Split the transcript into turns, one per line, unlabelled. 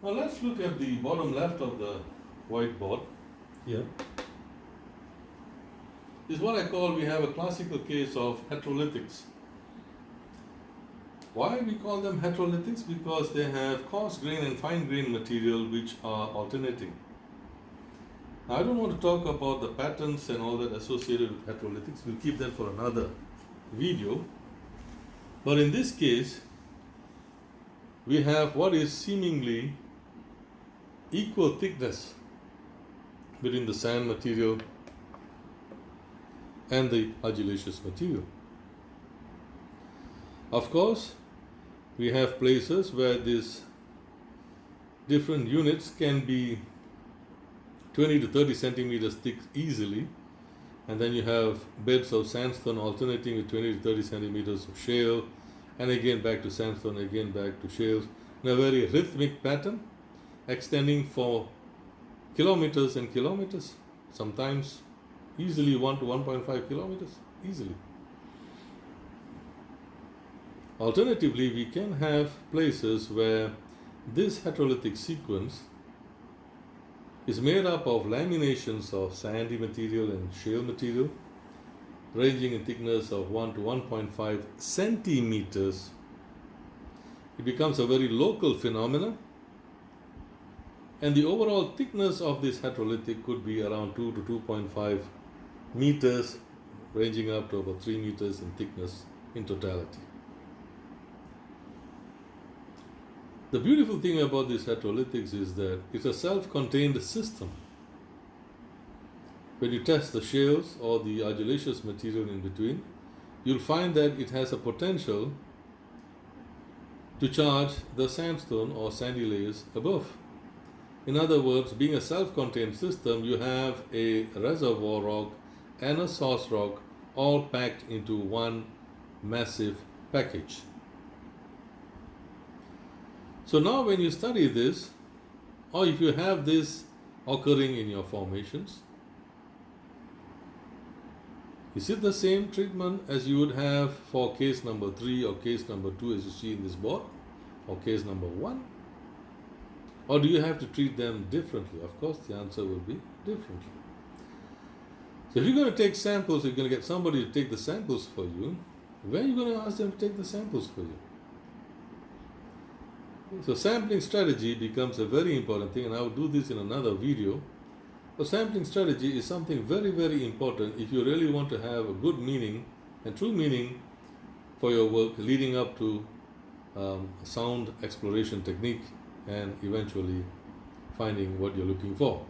Now let's look at the bottom left of the whiteboard. Here is what I call, we have a classical case of heterolithics. Why we call them heterolithics? Because they have coarse grain and fine grain material which are alternating. Now, I don't want to talk about the patterns and all that associated with heterolithics. We'll keep that for another video. But in this case, we have what is seemingly equal thickness between the sand material and the argillaceous material. Of course, we have places where these different units can be 20 to 30 centimeters thick easily, and then you have beds of sandstone alternating with 20 to 30 centimeters of shale, and again back to sandstone, again back to shales, in a very rhythmic pattern extending for kilometers and kilometers, sometimes easily 1 to 1.5 kilometers, easily. Alternatively, we can have places where this heterolithic sequence is made up of laminations of sandy material and shale material, ranging in thickness of 1 to 1.5 centimeters. It becomes a very local phenomenon, and the overall thickness of this heterolithic could be around 2 to 2.5 meters, ranging up to about 3 meters in thickness in totality. The beautiful thing about these heterolithics is that it's a self-contained system. When you test the shales or the argillaceous material in between, you'll find that it has a potential to charge the sandstone or sandy layers above. In other words, being a self-contained system, you have a reservoir rock and a source rock all packed into one massive package. So now when you study this, or if you have this occurring in your formations, is it the same treatment as you would have for case number 3 or case number 2 as you see in this board, or case number 1? Or do you have to treat them differently? Of course, the answer will be differently. So if you're going to take samples, you're going to get somebody to take the samples for you, where are you going to ask them to take the samples for you? So sampling strategy becomes a very important thing, and I will do this in another video. But sampling strategy is something very, very important if you really want to have a good meaning and true meaning for your work, leading up to sound exploration technique and eventually finding what you're looking for.